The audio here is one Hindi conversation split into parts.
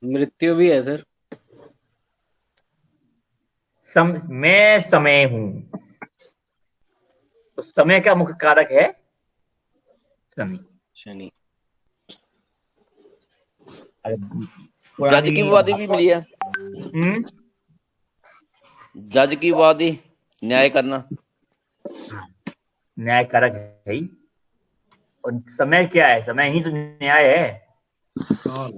मृत्यु भी है सर। मैं समय हूं, तो समय का मुख्य कारक है शनि। शनि। अरे जज पुरानी की उपाधि भी भागवत। मिली है। हम्म। जज की उपाधि, न्याय करना। हाँ, न्याय कारक है ही। और समय क्या है? समय ही तो न्याय है। काल।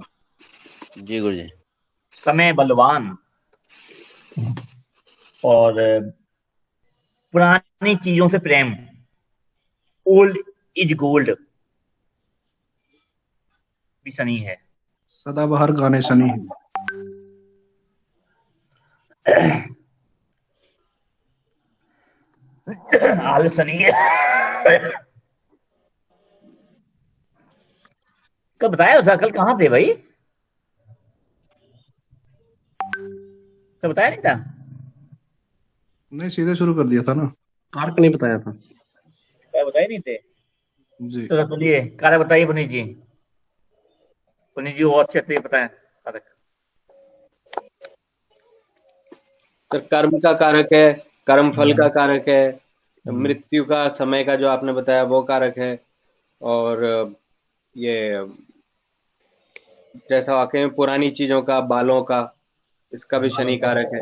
जी गुरु जी। समय बलवान। और पुरानी चीजों से प्रेम। ओल्ड इज गोल्ड भी शनि है। सदाबहार गाने सनी है। आल शनि है। कब बताया था? कल कहाँ थे भाई? कल बताया नहीं था? नहीं, सीधे शुरू कर दिया था ना, कारक नहीं बताया था। क्या बताए नहीं थे? जी। तो सुनिए, कारक बताइए पुनीत जी। पुनीत जी वो अच्छे से बताएं कारक। सर कर्म का कारक है, कर्म फल का हम्म, कारक है, हम्म, मृत्यु का समय का जो आपने बताया वो कारक है। और ये जैसा वाकई में पुरानी चीजों का, बालों का, इसका भी शनि कारक है।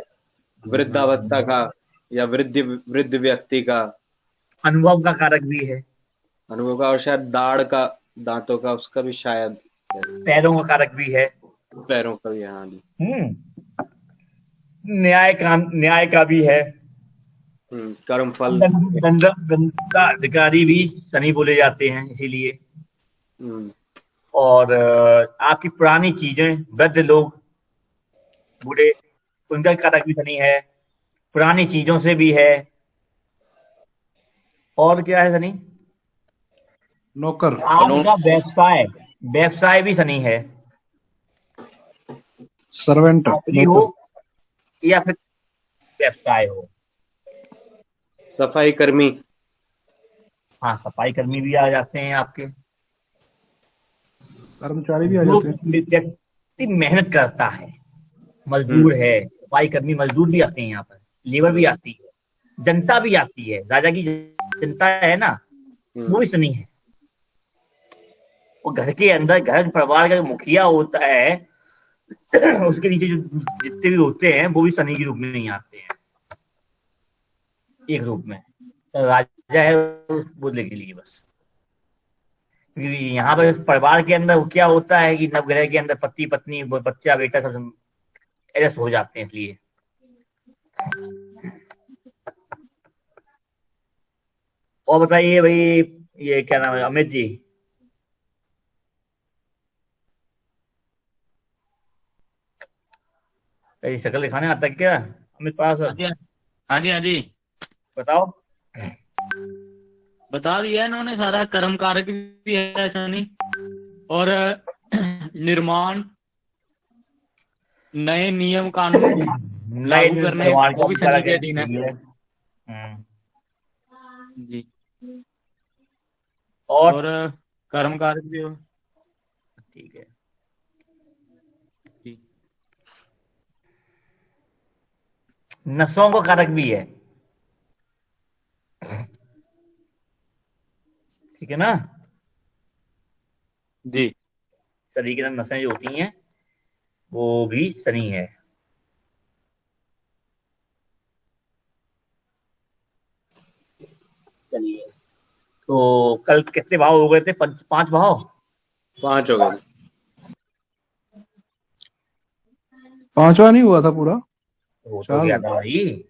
वृद्धावस्था का या वृद्ध वृद्ध व्यक्ति का अनुभव का कारक भी है। अनुभव का, और शायद दाढ़ का, दांतों का, उसका भी शायद है। पैरों का कारक भी है। पैरों का भी, हाँ जी। हम्म। न्याय का भी है। कर्म फल। दंडाधिकारी भी शनि बोले जाते हैं इसीलिए। हम्म, और आपकी पुरानी चीजें, वृद्ध लोग, बूढ़े, उनका कारक भी शनि है। पुरानी चीजों से भी है। और क्या है शनि? नौकर। कानून। आपका व्यवसाय, व्यवसाय भी शनि है। सर्वेंट। नौकरी हो नौकर। या फिर व्यवसाय हो। सफाई कर्मी। हाँ, सफाई कर्मी भी आ जाते हैं आपके। कर्मचारी भी आ जो जाते हैं। व्यक्ति मेहनत करता है, हम्म मजदूर है, सफाई कर्मी मजदूर भी आते हैं यहाँ पर। लेबर भी आती है। जनता भी आती है, राजा की जनता है ना, वो हम्म भी शनि है। वो घर के अंदर, घर परिवार का जो मुखिया होता है, उसके नीचे जो जितने भी होते हैं वो भी शनि के रूप में नहीं आते हैं, एक रूप में। राजा है उस बोलने के लिए बस। क्योंकि यहाँ पर परिवार के अंदर क्या होता है कि नवग्रह के अंदर पति पत्नी बच्चा बेटा सब एडजस्ट हो जाते हैं इसलिए। और बताइए भाई, ये क्या नाम है अमित जी? ये शक्ल दिखाने आता है क्या अमित पास? हाँ जी, हाँ जी, हाँ जी। बताओ। बता दिया इन्होंने सारा। कर्म कारक भी है शनि। और निर्माण, नए नियम कानून नए लागू करने, निर्माण वो का भी भी शनि कारक के है, अधीन है। सही है। जी। और और कर्म कारक भी हो। ठीक है। जी। नसों को कारक भी है। ठीक है ना? जी। शरीर के अंदर नसें जो होती हैं वो भी शनि है। चलिए, तो कल कितने भाव हो गए थे? पांच भाव। 5 हो गए। पांचवा नहीं हुआ था पूरा, हो तो 4 गया हुआ। था भाई।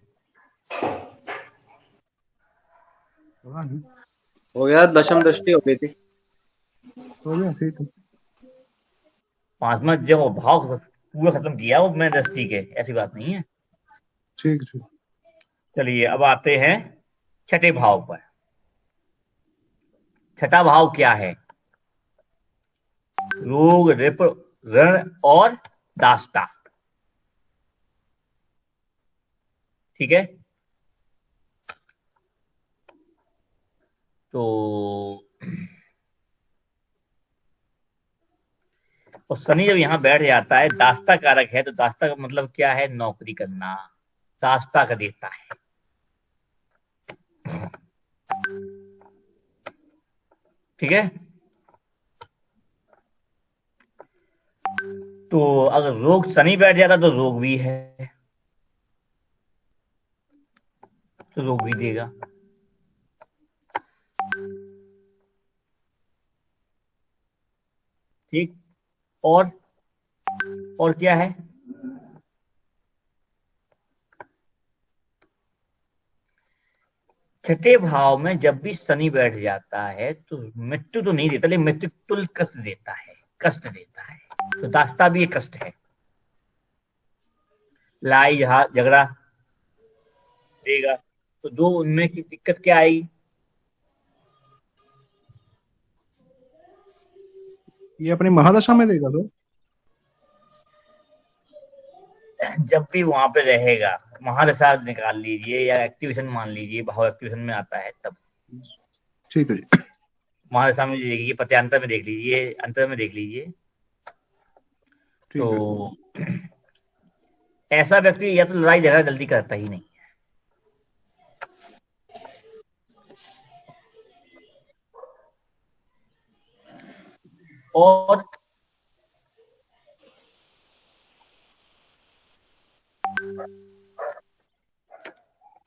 पता नहीं। हो गया, दशम दृष्टि हो गई थी। हो गया, ठीक है। पांचवा जो भाव पूरा खत्म किया वो मैं दृष्टि के, ऐसी बात नहीं है। ठीक ठीक। चलिए अब आते हैं छठे भाव पर। छठा भाव क्या है? रोग, रिप, ऋण और दासता। ठीक है। तो और शनि जब यहाँ बैठ जाता है, दास्ता कारक है, तो दास्ता का मतलब क्या है? नौकरी करना, दास्ता का देता है। ठीक है। तो अगर रोग शनि बैठ जाता तो रोग भी है, तो रोग भी देगा। ठीक। और क्या है? छठे भाव में जब भी शनि बैठ जाता है तो मृत्यु तो नहीं देता, लेकिन मृत्यु तुल्य कष्ट देता है, कष्ट देता है। तो दास्ता भी एक कष्ट है, लड़ाई झगड़ा देगा। तो दो उनमें की दिक्कत क्या आएगी? ये अपनी महादशा में देगा तो? जब भी वहां पे रहेगा, महादशा निकाल लीजिए या एक्टिवेशन मान लीजिए, भाव एक्टिवेशन में आता है तब। ठीक है जी। महादशा में देखिए, प्रत्यांतर में देख लीजिए, अंतर में देख लीजिए। ठीक है। तो ऐसा व्यक्ति या तो लड़ाई झगड़ा जल्दी करता ही नहीं। और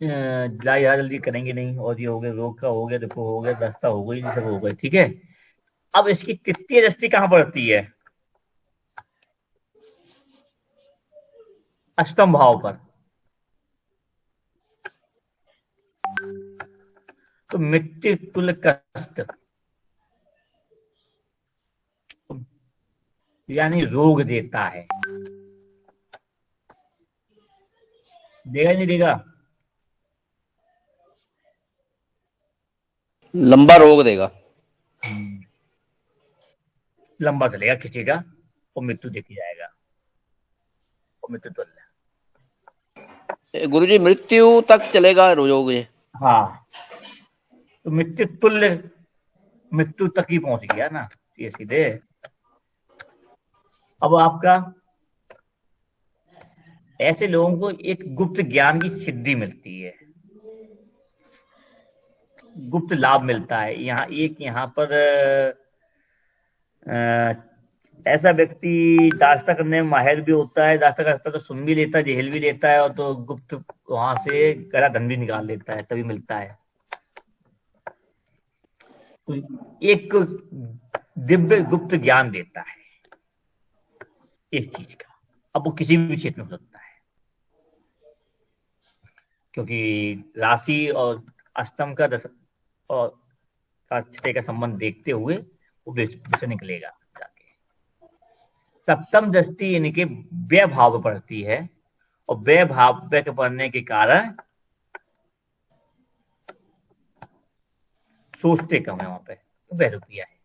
लड़ाई झगड़ा जल्दी करेंगे नहीं। और ये हो गया, रोग का हो गया, देखो हो गया, दस्ता हो गई, सब हो गए। ठीक है। अब इसकी तृतीय दृष्टि कहां पड़ती है? अष्टम भाव पर। तो मृत्यु तुल्य कष्ट, यानी रोग देता है। देगा नहीं देगा? लंबा रोग देगा। लंबा चलेगा, खींचेगा और मृत्यु देखी जाएगा, और मृत्यु तुल्य। गुरुजी मृत्यु तक चलेगा रोग ये? हाँ, तो मृत्यु तुल्य, मृत्यु तक ही पहुंच गया ना ये सीधे। अब आपका, ऐसे लोगों को एक गुप्त ज्ञान की सिद्धि मिलती है, गुप्त लाभ मिलता है। यहाँ पर ऐसा व्यक्ति दास्ता करने में माहिर भी होता है, दास्ता करता तो सुन भी लेता है, झेल भी लेता है, और तो गुप्त वहां से गला धन भी निकाल लेता है, तभी मिलता है। तो एक दिव्य गुप्त ज्ञान देता है इस चीज का। अब वो किसी भी क्षेत्र में हो सकता है, क्योंकि राशि और अष्टम का और छठे का संबंध देखते हुए वो विषय निकलेगा जाके। सप्तम दृष्टि इनके व्यय भाव में पड़ती है, और व्यय भाव के पड़ने के कारण सोचते कम है वहां पे, तो व्यय रुपया है।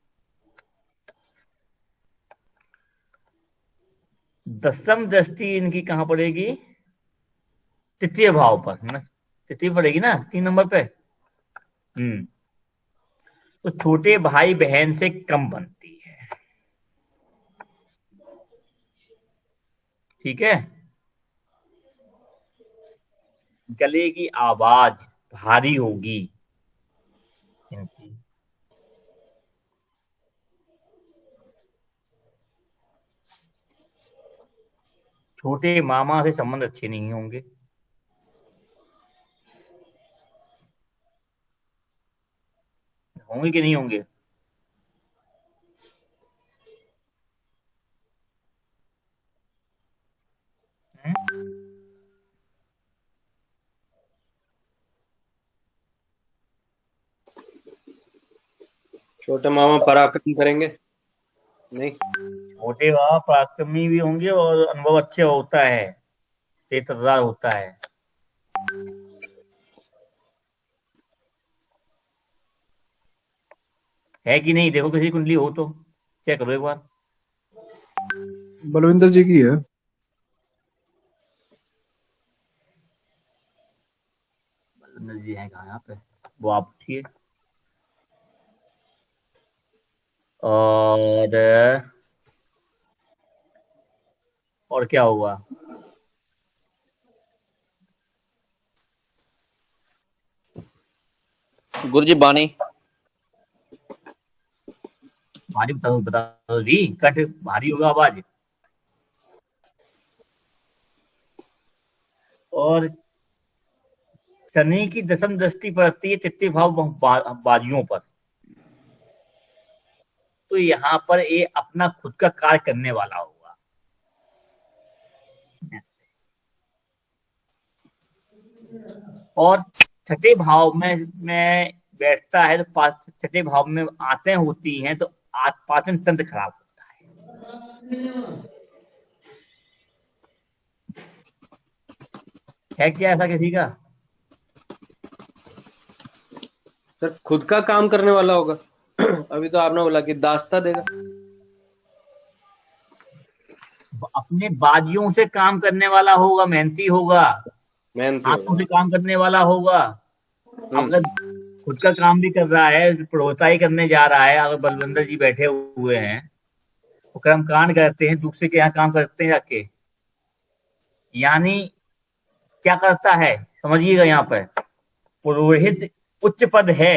दसम दृष्टि इनकी कहां पड़ेगी? तृतीय भाव पर ना, तृतीय पड़ेगी ना, 3 नंबर पे। तो छोटे भाई बहन से कम बनती है। ठीक है। गले की आवाज भारी होगी इनकी। छोटे मामा से संबंध अच्छे नहीं होंगे। होंगे कि नहीं होंगे? छोटे मामा पराक्रम करेंगे नहीं? छोटे मामा पराक्रमी भी होंगे, और अनुभव अच्छे होता है, तेजदार होता है। है कि नहीं? देखो किसी कुंडली हो तो चेक करो एक बार। बलविंदर जी की है। बलविंदर जी हैं कहाँ यहाँ पे? वो आप पूछिए। और और क्या होगा? गुरु जी बाणी। भारी बता दो जी, कट भारी होगा आवाज। और शनि की दशम दृष्टि पड़ती है तृतीय भाव बाजियों पर, तो यहाँ पर ये अपना खुद का कार्य करने वाला होगा। और छठे भाव में बैठता है तो छठे भाव में आते होती हैं तो पाचन तंत्र खराब होता है क्या ऐसा किसी का? सर खुद का काम करने वाला होगा। अभी तो आपने बोला कि दास्ता देगा। अपने बाजियों से काम करने वाला होगा, मेहनती होगा, मेहनती हाथों होगा। से काम करने वाला होगा। अगर खुद का काम भी कर रहा है, प्रवृत्ति करने जा रहा है, अगर बलवंतर जी बैठे हुए हैं वो कर्म कांड करते हैं, दूसरे के यहाँ काम करते हैं जाके, यानी क्या करता है समझिएगा। यहाँ पर पुरोहित उच्च पद है,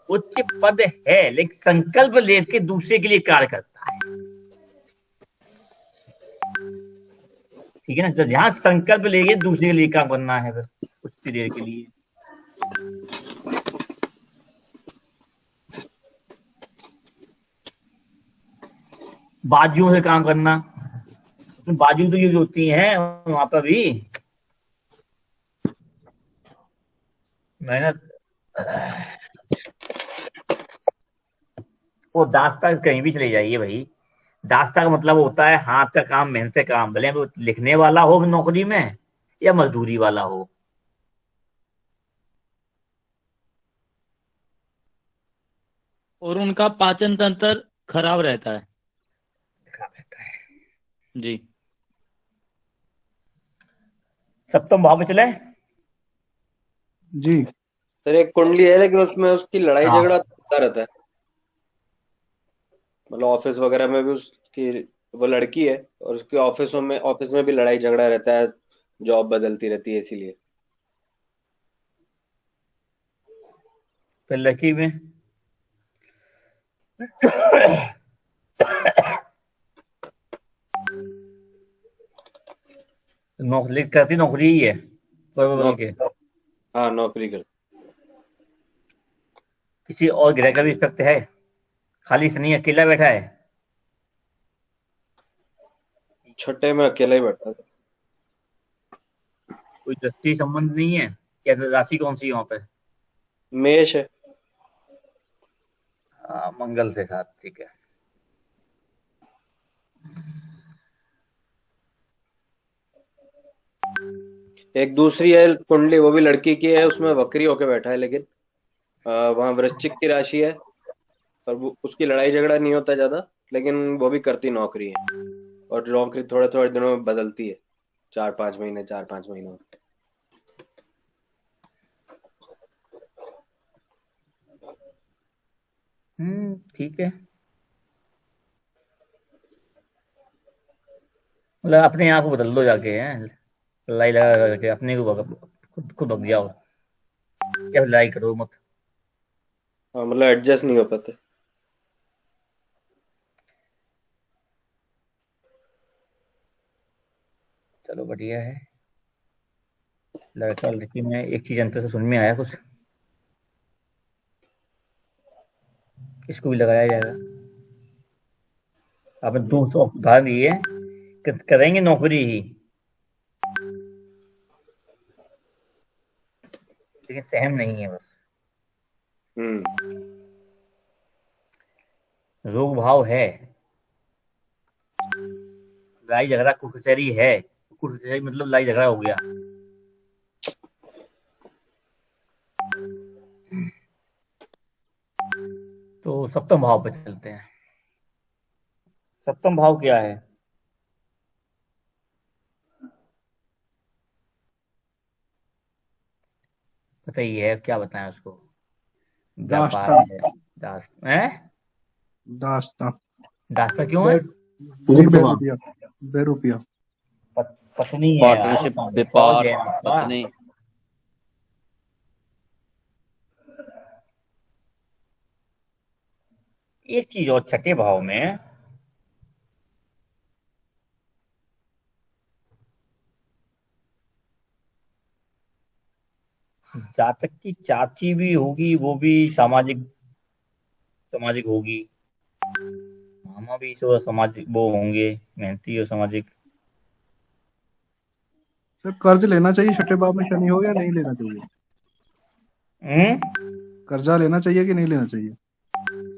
उच्च पद है, लेकिन संकल्प लेके दूसरे के लिए कार्य करता है। ठीक है ना? तो जहां संकल्प लेके दूसरे के लिए काम करना है फिर कुछ देर के लिए, बाजुओं से काम करना, बाजू तो यूज होती हैं वहां पर भी मेहनत। वो दास्ता कहीं भी चले जाइए भाई, दास्ता का मतलब होता है हाथ का काम, मेहनत से काम, भले वो लिखने वाला हो नौकरी में या मजदूरी वाला हो। और उनका पाचन तंत्र खराब रहता है। खराब रहता है जी। सप्तम भाव में चले जी। सर एक कुंडली है लेकिन उसमें उसकी लड़ाई हाँ। झगड़ा होता रहता है। मतलब ऑफिस वगैरह में भी उसकी, वो लड़की है और उसके ऑफिस में भी लड़ाई झगड़ा रहता है, जॉब बदलती रहती है इसीलिए। फिर लड़की में नौकरी करती, नौकरी ही है बदल के। हाँ नौकरी कर। किसी और ग्रह का भी इफेक्ट है? खाली शनि अकेला बैठा है? छठे में अकेला ही बैठा था। कोई दृष्टि संबंध नहीं है? क्या राशि कौन सी है वहां पे? मेष है। मंगल से साथ, ठीक है। एक दूसरी है कुंडली, वो भी लड़की की है, उसमें वक्री होके बैठा है लेकिन वहां वृश्चिक की राशि है और उसकी लड़ाई झगड़ा नहीं होता ज्यादा, लेकिन वो भी करती नौकरी है और नौकरी थोड़े थोड़े दिनों में बदलती है, 4-5 महीनों। ठीक है। मतलब अपने आप को बदल दो जाके, हैं लड़ाई लगा करके अपने को खुद भग जाओ, क्या लड़ाई करो मत। हाँ मतलब एडजस्ट नहीं हो पाते। चलो बढ़िया है। लड़का लड़की में एक चीज अंतर से सुन में आया कुछ, इसको भी लगाया जाएगा। आपने 200 उदाहरण दिए, करेंगे नौकरी ही, लेकिन सहम नहीं है बस। रोग भाव है, लड़ाई झगड़ा कुकचरी है, कुकचरी मतलब लड़ाई झगड़ा हो गया। तो सप्तम भाव पे चलते हैं। सप्तम भाव क्या है बताइए, क्या बताएं उसको? व्यापार दास्ता। है, दास है। दास्ता। दास्ता क्यों है? लिख दे दिया। बेरुपया। पत्नी है यार, पार्टनरशिप, फौज व्यापार, है आपका। पत्नी। एक चीज और छठे भाव में, जातक की चाची भी होगी, वो भी सामाजिक सामाजिक होगी। मामा भी थोड़ा सामाजिक वो होंगे, मेहनती और सामाजिक। सर कर्ज लेना चाहिए छठे भाव में शनि हो या नहीं लेना चाहिए? कर्जा लेना चाहिए कि नहीं लेना चाहिए?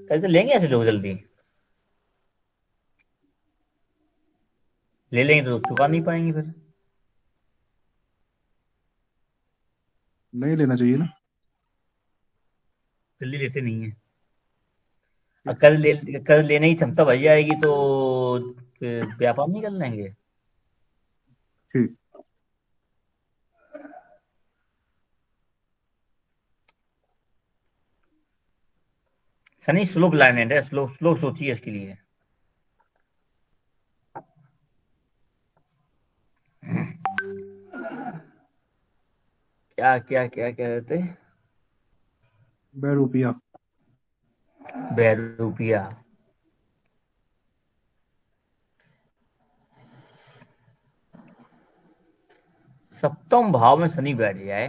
कैसे लेंगे ऐसे लोग जल्दी? ले लेंगे तो चुका नहीं पाएंगे फिर। नहीं लेना चाहिए ना। जल्दी लेते नहीं है। और कर्ज लेने की क्षमता बढ़ जाएगी तो फिर व्यापार नहीं कर लेंगे। ठीक। शनि स्लो प्लैनेट है, स्लो स्लो सोचिए इसके लिए। क्या क्या क्या क्या कहते? बेरुपया। बैरूपिया। सप्तम भाव में शनि बैठ जाए,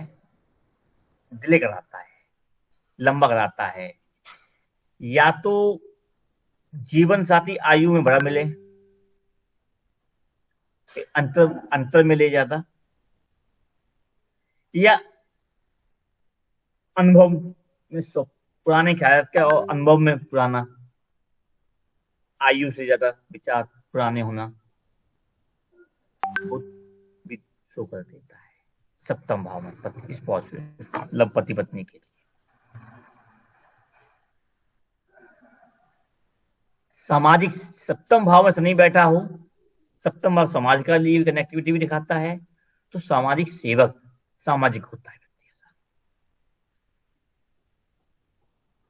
डिले कराता है, लंबा कराता है। या तो जीवन साथी आयु में बड़ा मिले, अंतर अंतर में ले जाता, या अनुभव में पुराने ख्याल का और अनुभव में पुराना, आयु से ज्यादा विचार पुराने होना, वो भी शो कर देता है सप्तम भाव में मतलब पति पत्नी के लिए। सामाजिक सप्तम भाव में शनि बैठा हो, सप्तम भाव समाज का लिए कनेक्टिविटी भी दिखाता है, तो सामाजिक सेवक, सामाजिक होता है व्यक्ति,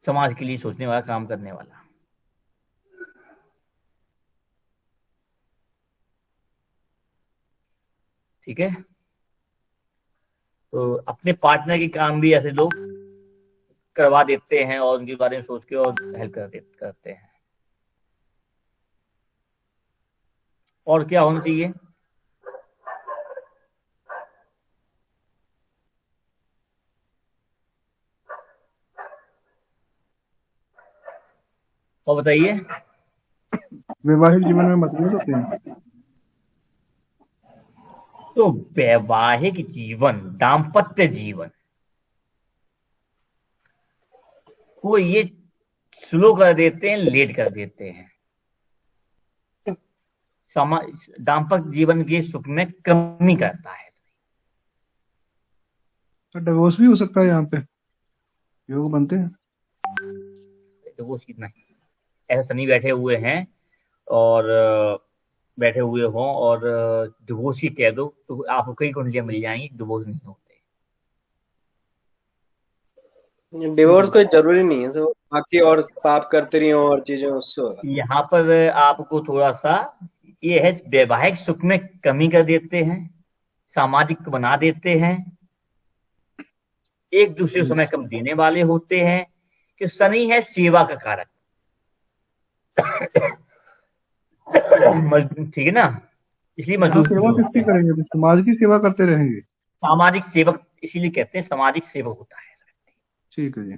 समाज के लिए सोचने वाला, काम करने वाला। ठीक है, तो अपने पार्टनर के काम भी ऐसे लोग करवा देते हैं और उनके बारे में सोच के और हेल्प करते हैं। और क्या होना चाहिए? और बताइए। वैवाहिक जीवन में मतभेद होते हैं। तो वैवाहिक जीवन, दाम्पत्य जीवन वो ये स्लो कर देते हैं, लेट कर देते हैं। दाम्पत्य जीवन के सुख में कमी करता है। तो डिवोर्स भी हो सकता है यहाँ पे, योग बनते हैं। डिवोर्स की नहीं, ऐसे शनि बैठे हुए हैं और बैठे हुए हों और डिवोर्स ही कह दो तो आपको कई कुंडलियां मिल जाएंगी, डिवोर्स नहीं होते। डिवोर्स कोई जरूरी नहीं है, तो बाकी और पाप करते रही हो और चीजें उससे होगा। यहाँ पर आपको थोड़ा सा ये है, वैवाहिक सुख में कमी कर देते हैं, सामाजिक बना देते हैं, एक दूसरे को समय कम देने वाले होते हैं, कि शनि है सेवा का कारक। ठीक है ना, इसलिए हाँ, मजदूर सेवा किसकी करेंगे? तो समाज की सेवा करते रहेंगे। सामाजिक सेवक, इसीलिए कहते हैं सामाजिक सेवक होता है। ठीक है जी।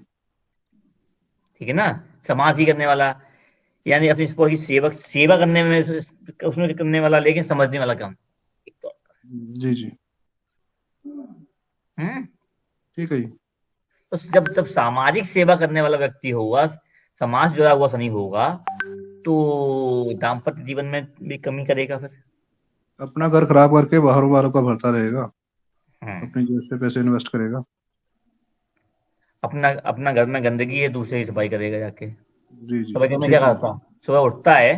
ठीक है ना, समाज ही करने वाला, यानी अपनी स्पोर्ट की सेवा करने में, उसमें करने वाला, लेकिन समझने वाला कम। जी जी। हम्म। ठीक है जी। तो जब जब सामाजिक सेवा करने वाला व्यक्ति होगा, समाज जुड़ा हुआ शनि होगा, तो दाम्पत्य जीवन में भी कमी करेगा फिर। अपना घर खराब करके बाहर वालों का भरता रहेगा, अपनी जेब से पैसे इन्वेस्ट करेगा। अपना अपना घर में गंदगी है, दूसरे की सफाई करेगा जाके। जी जी। सुबह में ठीक क्या है। करता, सुबह उठता है,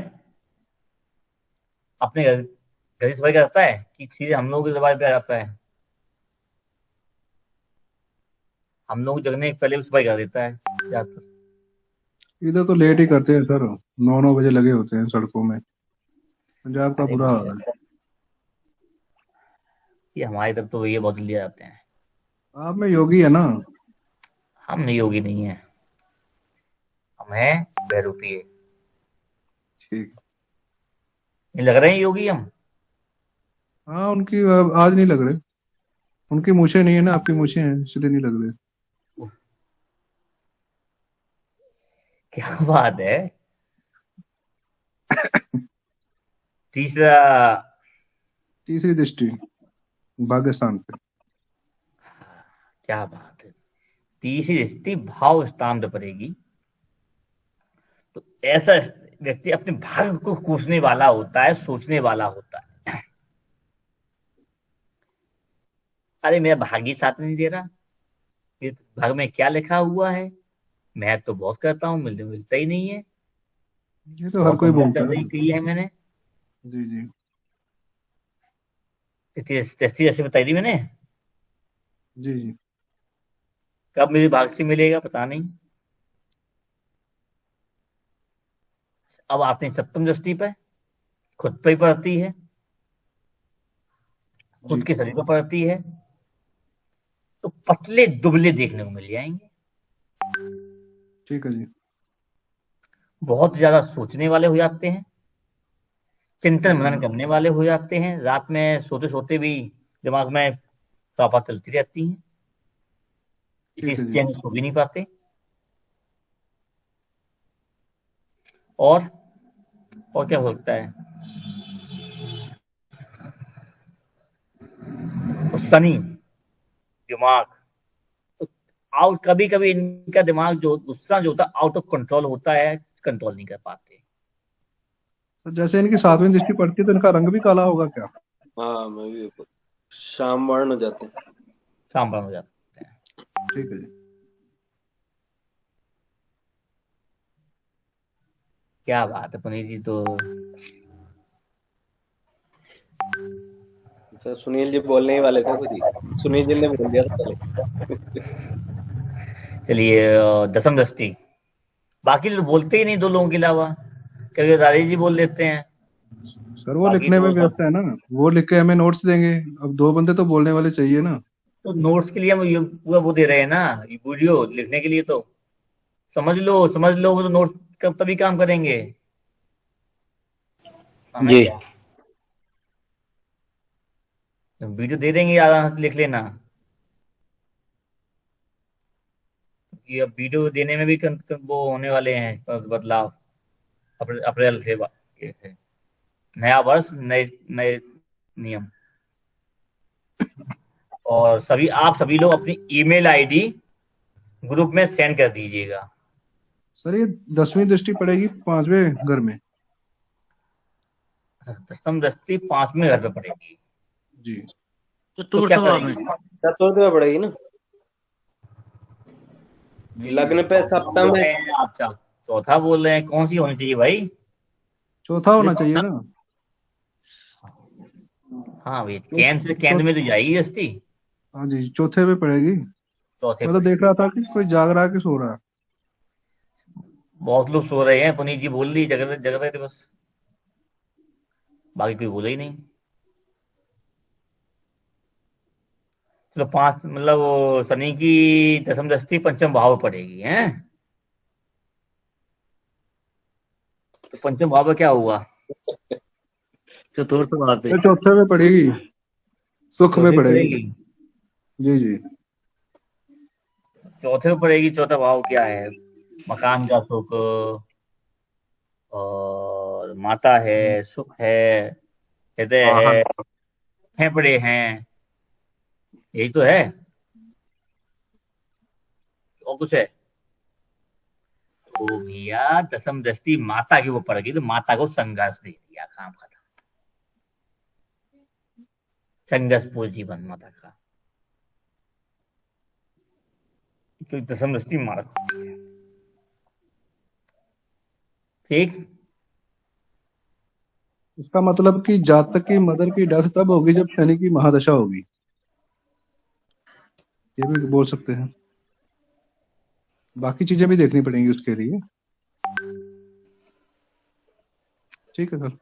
अपने घर घर की सफाई करता है कि सीधे हम लोगों की सफाई पे आ जाता है? हम लोग जगने के पहले भी सफाई कर देता है ज्यादातर। इधर तो लेट ही करते हैं सर, 9 9 बजे लगे होते हैं सड़कों में। पंजाब का अरे बुरा हाल भैया, है। ये हमारी तरफ तो ये बहुत जल्दी आ जाते हैं। आप में योगी है ना। हम योगी नहीं है, हम हैं बहरूपीय। ठीक। नहीं लग रहे हैं योगी हम। हाँ उनकी आज नहीं लग रहे। उनकी मूछें नहीं है ना, आपकी मूछें हैं इसलिए नहीं लग रहे। क्या बात है। तीसरा। तीसरी दृष्टि पाकिस्तान पे। क्या बात है। तीसरी दृष्टि भाव स्थान पे पड़ेगी, तो ऐसा व्यक्ति अपने भाग्य को कोसने वाला होता है, सोचने वाला होता है। अरे मेरा भाग्य ही साथ नहीं दे रहा, ये भाग्य में क्या लिखा हुआ है, मैं तो बहुत करता हूँ, मिलता ही नहीं है। ये तो हर बहुत कोई मेहनत बोलता नहीं है। की है मैंने। जी जी। टेस्टी जैसे बताई थी मैंने। जी जी। कब मेरे भाग्य से मिलेगा पता नहीं। अब आते हैं सप्तम दृष्टि पे, खुद पे ही पड़ती है, खुद जी के शरीर पर पड़ती है, तो पतले दुबले देखने को मिल जाएंगे। ठीक है जी। बहुत ज्यादा सोचने वाले हो जाते हैं, चिंतन ठीक है मनन जी। करने वाले हो जाते हैं, रात में सोते सोते भी दिमाग में खराबा चलती रहती हैं, इसी ठीक है जी। चैन से सो भी नहीं पाते। और और क्या हो सकता है। तो शनि दिमाग आउट, कभी कभी इनका दिमाग जो गुस्सा जो होता है आउट ऑफ कंट्रोल होता है, कंट्रोल नहीं कर पाते। सर जैसे इनकी सातवीं दृष्टि पड़ती है तो इनका रंग भी काला होगा क्या? हाँ, मैं भी शाम वर्ण हो जाते हैं। सांभर हो जाता है। ठीक है जी। क्या बात है पुनीत जी। तो सर सुनील जी बोलने ही वाले थे खुद ही। सुनील जी ने बोल दिया था पहले। चलिए, दसम दृष्टि, बाकी लोग बोलते ही नहीं, दो लोगों के अलावा कभी दादी जी बोल देते हैं, सर वो बाकी लिखने में तो व्यस्त है ना। वो लिख के हमें नोट्स देंगे। अब दो बंदे तो बोलने वाले चाहिए ना। तो नोट्स के लिए हम ये पूरा वो दे रहे हैं ना, ये वीडियो लिखने के लिए तो समझ लो, वो तो नोट्स कब तभी काम करेंगे, हमें जी। क्या। वीडियो दे देंगे, आराम से लिख लेना। कि अब वीडियो देने में भी वो होने वाले हैं बदलाव, अप्रैल से नया वर्ष, नए नए नियम। और आप सभी लोग अपनी ईमेल आईडी ग्रुप में सेंड कर दीजिएगा। सर ये 10वीं दृष्टि पड़ेगी 5वें घर में। दसम दृष्टि 5वें घर पे पड़ेगी, जी। तो क्या चतुर्थ भाव में। करेंगे। चतुर्थ में पड़ेगी ना। लग्न पे सप्तम बोल है। रहे हैं आप चौथा बोल रहे हैं, कौन सी होनी चाहिए भाई। चौथा ये होना चाहिए चौथा। ना। हाँ भाई, चौ, चौ, केंद्र में तो जाएगी दृष्टि। हाँ जी चौथे पे पड़ेगी। चौथे मैं तो पड़ेगी। देख रहा था कि कोई जाग रहा है कि सो रहा है। बहुत लोग सो रहे हैं, पुनीत जी बोल रही जगह जगह रहे थे बस, बाकी कोई बोला ही नहीं। चलो पांच, मतलब वो शनि की दसम दृष्टि पंचम भाव में पड़ेगी है। तो पंचम भाव में क्या हुआ। चतुर्थ भाव पे। तो चौथे में पड़ेगी। सुख में चौथे में पड़ेगी। पड़ेगी। जी जी। चौथे में पड़ेगी, चौथा भाव क्या है, मकान का सुख, और माता है, सुख है, हृदय है, फेफड़े हैं, यही तो है, और कुछ है। तो भैया दसम दृष्टि माता के ऊपर पड़ गई, तो माता को संघर्ष दे दिया, काम खत्म। संघर्ष पूर्ण जीवन माता का, तो दसम दृष्टि मार ठीक। इसका मतलब कि जातक की मदर की डेथ तब होगी जब शनि की महादशा होगी। ये भी बोल सकते हैं। बाकी चीजें भी देखनी पड़ेंगी उसके लिए। ठीक है सर।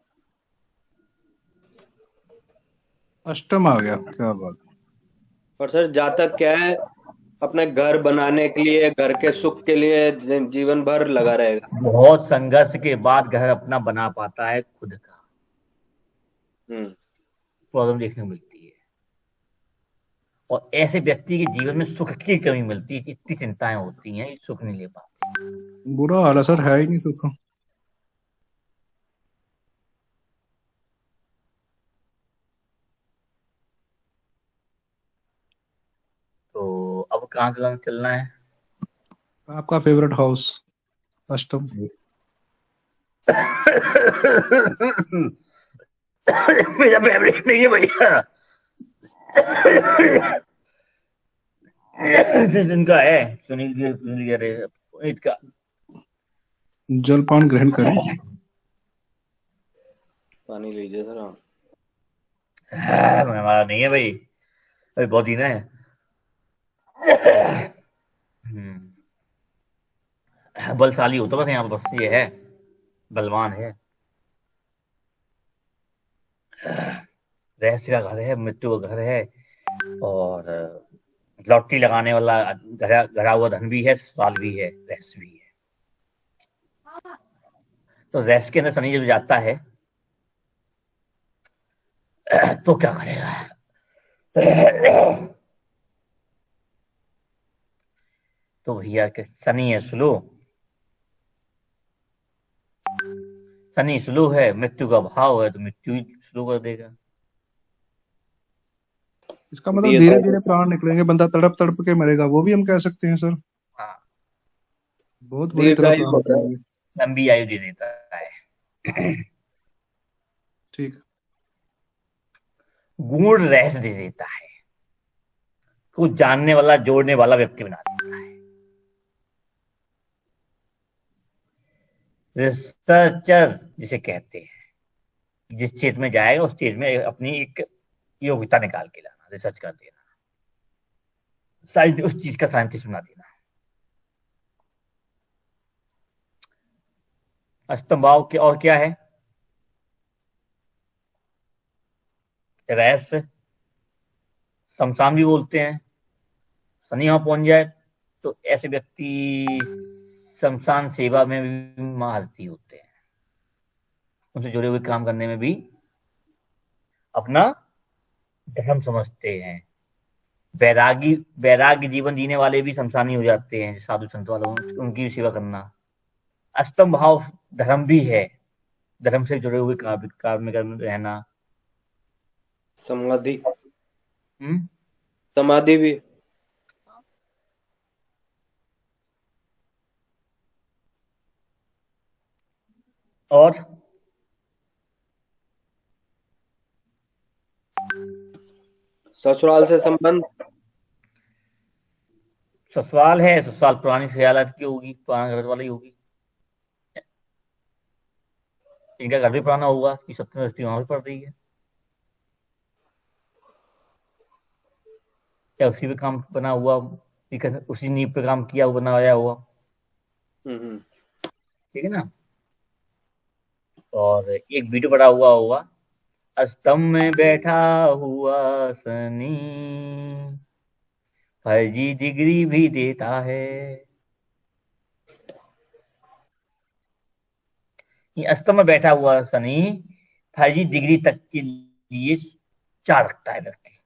अष्टम आ गया, क्या बात। और सर जातक क्या है, अपने घर बनाने के लिए, घर के सुख के लिए जीवन भर लगा रहेगा। बहुत संघर्ष के बाद घर अपना बना पाता है खुद का, हम्म। प्रॉब्लम देखने को मिलती है। और ऐसे व्यक्ति के जीवन में सुख की कमी मिलती है, इतनी चिंताएं होती हैं, सुख नहीं ले पाते। बुरा हाल है सर, है ही नहीं सुख। तो अब कहाँ से चलना है? आपका फेवरेट हाउस, अष्टम। मेरा फेवरेट नहीं है भैया, जिनका है सुनील पुनीत का। जलपान ग्रहण करें। पानी लीजिए सर। हमारा नहीं है भाई, अभी बहुत ही ना है। बलशाली होता बस यहाँ, बस ये है, बलवान है। रहस्य का घर है, मृत्यु का घर है, और लॉटरी लगाने वाला घरा हुआ धन भी है, सवाल भी है, रहस्य भी है। तो रहस्य के अंदर शनि जब जाता है तो क्या करेगा? तो भैया के शनि है स्लो, शनि स्लो है, मृत्यु का भाव है, तो मृत्यु ही स्लो कर देगा। इसका मतलब धीरे धीरे प्राण निकलेंगे, बंदा तड़प तड़प के मरेगा, वो भी हम कह सकते हैं सर। हाँ, बहुत बुरी तरह दीर्घायु प्राण होता है। निकलेंगे। लंबी आयु दे देता है। ठीक। गूढ़ रहस्य दे देता है, कुछ जानने वाला, जोड़ने वाला व्यक्ति बना देता है। रिसर्चर जिसे कहते हैं, जिस क्षेत्र में जाएगा उस क्षेत्र में अपनी एक योग्यता निकाल के लाना, रिसर्च कर देना, उस चीज का साइंटिस्ट बना देना। अष्टम भाव के और क्या है? रहस्य, शमशान भी बोलते हैं। शनि वहां पहुंच जाए तो ऐसे व्यक्ति शमशान सेवा में भी महारथी होते हैं, उनसे जुड़े हुए काम करने में भी अपना धर्म समझते हैं। वैरागी जीवन जीने वाले भी शमशानी हो जाते हैं, साधु संत वाले, उनकी भी सेवा करना। अष्टम भाव धर्म भी है, धर्म से जुड़े हुए कार्य में रहना। समाधि, हम्म, समाधि भी। और ससुराल से संबंध। ससुराल है, ससुराल पुरानी ख्यालात की होगी, पुराना घर वाली होगी, इनका घर भी पुराना होगा कि सप्तम दृष्टि वहां भी पड़ रही है, या उसी पे काम बना हुआ, उसी नींव पे काम किया हुआ, बनाया हुआ। ठीक है ना? और एक वीडियो बड़ा हुआ होगा, अष्टम में बैठा हुआ शनि फर्जी डिग्री भी देता है। ये अष्टम में बैठा हुआ शनि फर्जी डिग्री तक के लिए चाह रखता है व्यक्ति।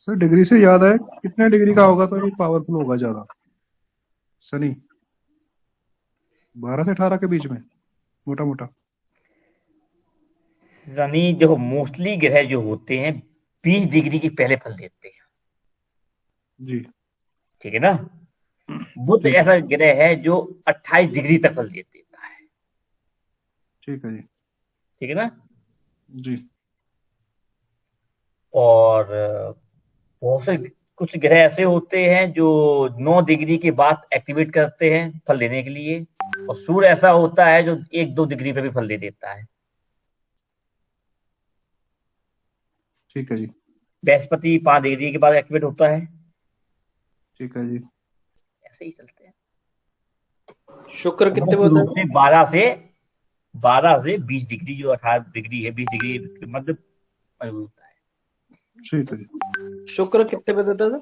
सर डिग्री से याद है, कितने डिग्री का होगा तो ये पावरफुल होगा ज्यादा? शनि 12 से 18 के बीच में, मोटा मोटा। शनि जो मोस्टली ग्रह जो होते हैं 20 डिग्री के पहले फल देते हैं। जी। ठीक है ना? बुध ठीक। ऐसा ग्रह है जो 28 डिग्री तक फल दे देता है। ठीक है जी। ठीक है ना? जी। और बहुत से कुछ ग्रह ऐसे होते हैं जो 9 डिग्री के बाद एक्टिवेट करते हैं फल देने के लिए, और सूर्य ऐसा होता है जो 1-2 डिग्री पे भी फल दे देता है। ठीक है जी। बृहस्पति 5 डिग्री के बाद एक्टिवेट होता है। ठीक है जी। ऐसे ही चलते हैं। शुक्र कितने मुख्य होते रूप हैं? से 12 से 12 से 20 डिग्री, जो 18 डिग्री है, 20 डिग्री के मध्य मजबूत होता है। ठीक है जी। शुक्र कितने पे देता था?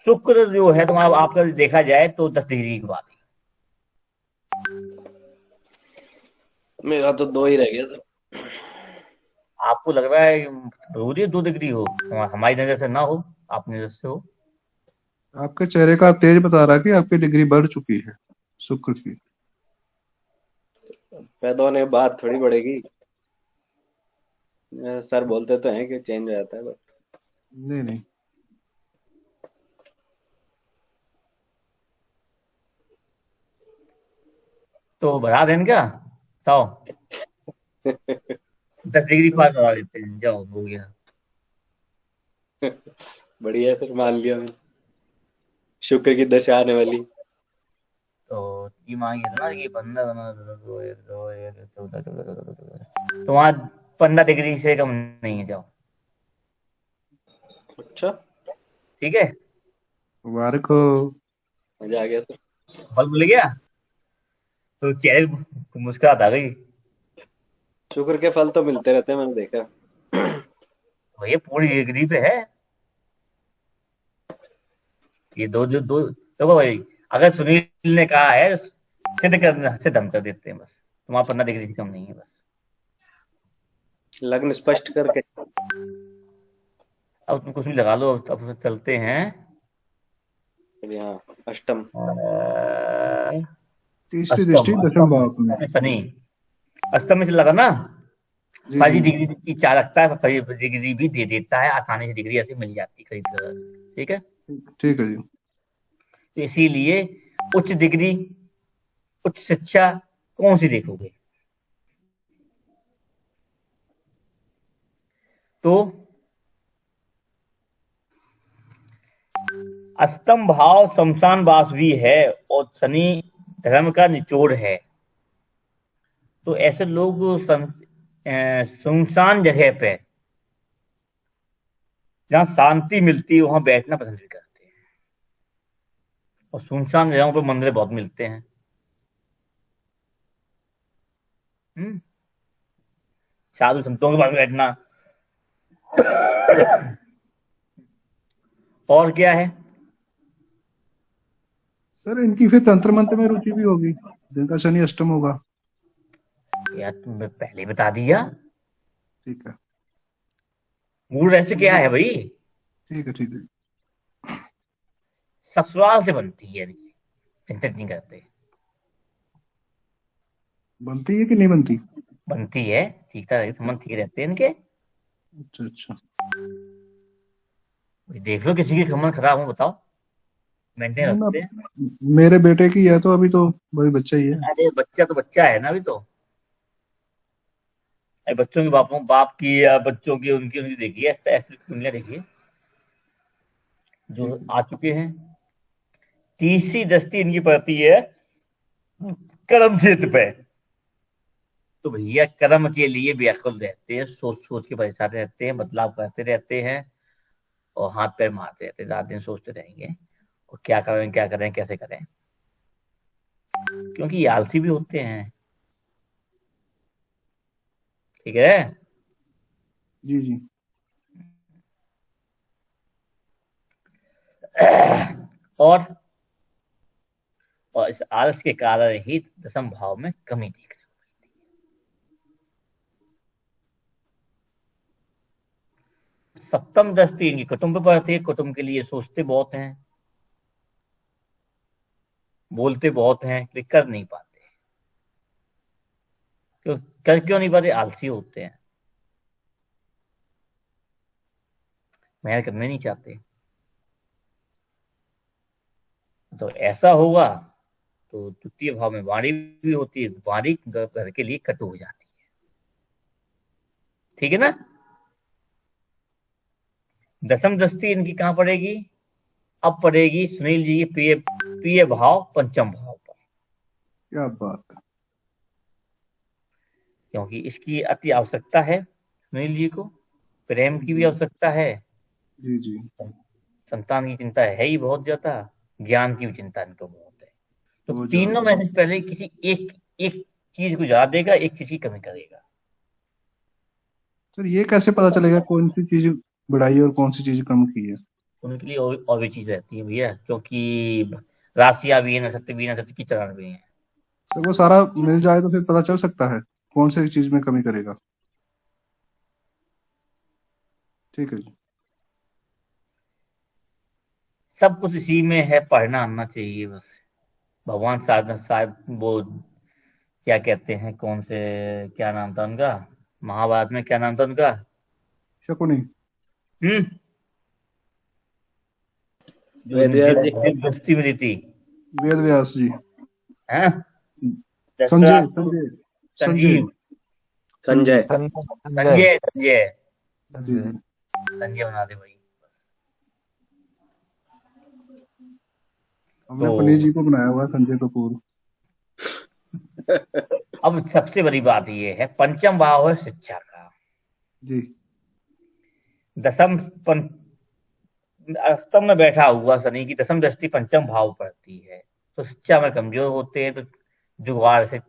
शुक्र जो है तुम्हारा, आपका देखा जाए तो 10 डिग्री के बाद ही। मेरा तो 2 ही रह गया था। आपको लग रहा है जरूरी 2 डिग्री हो, हमारी नजर से ना हो, आपकी नजर से हो। आपके चेहरे का तेज बता रहा है कि आपकी डिग्री बढ़ चुकी है शुक्र की। पैदा होने के बाद थोड़ी बढ़ेगी। सर बोलते तो हैं कि चेंज हो जाता है, बट नहीं नहीं। तो बढ़ा दें क्या, बताओ? 10 डिग्री पास बढ़ा देते हैं, जाओ हो गया। बढ़िया है, फिर मान लिया मैंने। शुक्र की दशा आने वाली। तो ये मांगिए था ना कि 15 14 14, तो वहां 15 डिग्री से कम नहीं है, जाओ। अच्छा, ठीक है, मुबारक हो। मजा आ गया सर। फल मिल गया तो चेहरे पे मुस्कुराहट आ गई। शुक्र के फल तो मिलते रहते हैं, मैंने देखा। भैया पूरी डिग्री पे है ये। दो देखो भाई, अगर सुनील ने कहा है सिद्ध करना से दम कर देते हैं बस, तुम्हारा 15 डिग्री से कम नहीं है बस। लग्न स्पष्ट करके। अब तुम कुछ भी लगा लो, अब चलते हैं। हाँ, अष्टम। तीसरी दृष्टि अष्टम, दशम भाव में। शनि अष्टम में से लगा ना, जी 5 जी। डिग्री की चाह रखता है, 5 डिग्री भी दे देता है, आसानी से डिग्री ऐसे मिल जाती है खरीद कर। ठीक है, ठीक है जी। तो इसीलिए उच्च डिग्री, उच्च शिक्षा कौन सी देखोगे? तो अष्टम भाव शमशान वास भी है और शनि धर्म का निचोड़ है। तो ऐसे लोग सुनसान जगह पे जहां शांति मिलती है वहां बैठना पसंद भी करते हैं, और सुनसान जगहों पर मंदिर बहुत मिलते हैं। साधु संतों के पास बैठना। और क्या है? सर इनकी फिर तंत्र मंत्र में रुचि भी होगी जिनका शनि अष्टम होगा। यार तुमने पहले बता दिया। ठीक है। मूड ऐसे क्या है भाई? ठीक है ठीक है। ससुराल से बनती है, चिंतित नहीं करते। बनती है कि नहीं बनती? बनती है, ठीक है, संबंध ठीक रहते हैं इनके। अच्छा अच्छा। देख लो किसी के संबंध खराब हो, बताओ, मेंटेन नहीं रखते हैं। मैं मेरे बेटे की है तो अभी तो वही बच्चा ही है। अरे बच्चा तो बच्चा है ना अभी तो। अरे बच्चों के बापों बाप की या बच्चों की उनकी उनकी देखिए, ऐसी दुनिया देखिए जो ठीक है। आ चुके हैं। तीसरी दृष्टि इनकी पड़ती है कर्म क्षेत्र पे। तो भैया कर्म के लिए व्याकुल रहते हैं, सोच सोच के परेशान रहते हैं, बदलाव करते रहते हैं, और हाथ पैर मारते रहते हैं, रात दिन सोचते रहेंगे और क्या करें क्या करें कैसे करें, क्योंकि ये आलसी भी होते हैं। ठीक है। जी जी। और इस आलस के कारण ही दशम भाव में कमी देखने को मिलती है। सप्तम दृष्टि इनकी कुटुंब पर पड़ती है, कुटुंब के लिए सोचते बहुत हैं, बोलते बहुत हैं, लेकिन कर नहीं पाते। कर क्यों नहीं पाते? आलसी होते हैं, मेहनत करने नहीं चाहते। तो ऐसा होगा तो तृतीय भाव में वाणी भी होती है, वाणी घर के लिए कटु हो जाती है। ठीक है ना? दसम दृष्टि इनकी कहां पड़ेगी? अब पड़ेगी सुनील जी की प्रिय प्रिय भाव पंचम भाव पर, क्या बात है। क्योंकि इसकी अति आवश्यकता है सुनील जी को, प्रेम की भी आवश्यकता है, जी जी। संतान की चिंता है ही बहुत ज्यादा, ज्ञान की भी चिंता इनको बहुत है। तो बहुत तीनों ज्यादा। में से पहले किसी एक चीज को ज्यादा देगा, एक चीज की कमी करेगा। सर ये कैसे पता चलेगा कौन सी चीज बढ़ाई है और कौन सी चीज कम की है? उनके लिए और भी चीज रहती है भैया, क्योंकि राशियां भी है, नक्षत्र भी है, नक्षत्र की चरण भी है। सर वो सारा मिल जाए तो फिर पता चल सकता है कौन सी चीज में कमी करेगा। ठीक है जी। सब कुछ इसी में है, पढ़ना आना चाहिए बस। भगवान शायद शायद वो क्या कहते हैं, कौन से, क्या नाम था उनका, महाभारत में क्या नाम था उनका? शकुनी। हम्म जो वेदव्यास जी। दोस्ती मिली थी, वेद व्यास जी। हैं? संजय दशरथ, संजय संजय संजीव, संजय। संजय संजय जी जी। संजय बना दे भाई। हमने तो पुनीत जी को बनाया हुआ है संजय कपूर। अब सबसे बड़ी बात ये है, पंचम भाव है शिक्षा का। जी दसम अष्टम में बैठा हुआ शनि की दसम दृष्टि पंचम भाव पड़ती है, तो शिक्षा में कमजोर होते हैं, तो जुगाड़ से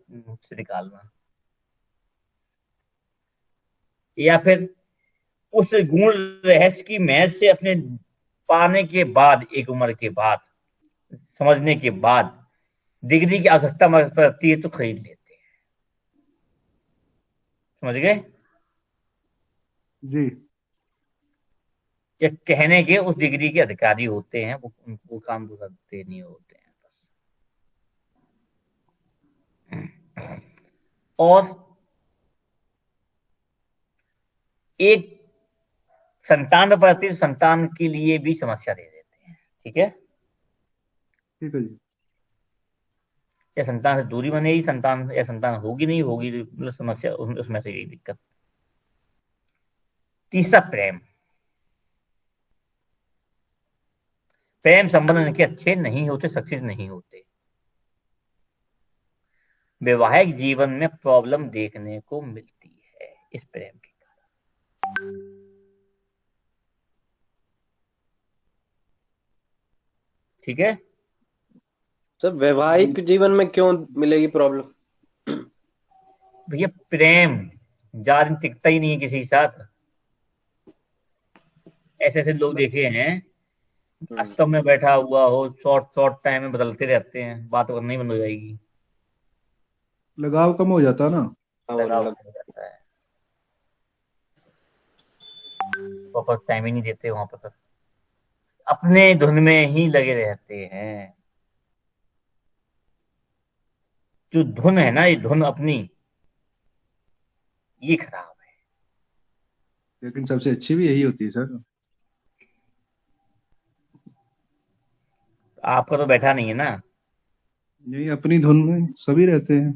निकालना, या फिर उस गुण रहस्य की महज से अपने पाने के बाद, एक उम्र के बाद, समझने के बाद, डिग्री की आवश्यकता पड़ती है तो खरीद लेते हैं। समझ गए? जी। या कहने के उस डिग्री के अधिकारी होते हैं, वो काम तो करते नहीं होते हैं बस। और एक संतान प्रति संतान के लिए भी समस्या दे देते हैं। ठीक है? ठीक है जी। या संतान से दूरी बनेगी, संतान या संतान होगी नहीं होगी, मतलब समस्या उसमें से एक दिक्कत। तीसरा प्रेम। प्रेम संबंध इनके अच्छे नहीं होते, सक्सेस नहीं होते। वैवाहिक जीवन में प्रॉब्लम देखने को मिलती है इस प्रेम के कारण। ठीक है? सर वैवाहिक जीवन में क्यों मिलेगी प्रॉब्लम? भैया प्रेम ज्यादा दिन टिकता ही नहीं है किसी के साथ। ऐसे ऐसे लोग देखे हैं, अस्तम में बैठा हुआ हो, शॉर्ट शॉर्ट टाइम में बदलते रहते हैं, बात करना ही बंद हो जाएगी, लगाव कम हो जाता है ना। लगाव हो जाता है, वापस टाइम ही नहीं देते वहां पर, अपने धुन में ही लगे रहते हैं। जो धुन है ना, ये धुन अपनी, ये खराब है। लेकिन सबसे अच्छी भी यही होती है सर। आपका तो बैठा नहीं है ना। यही अपनी धुन में सभी रहते हैं।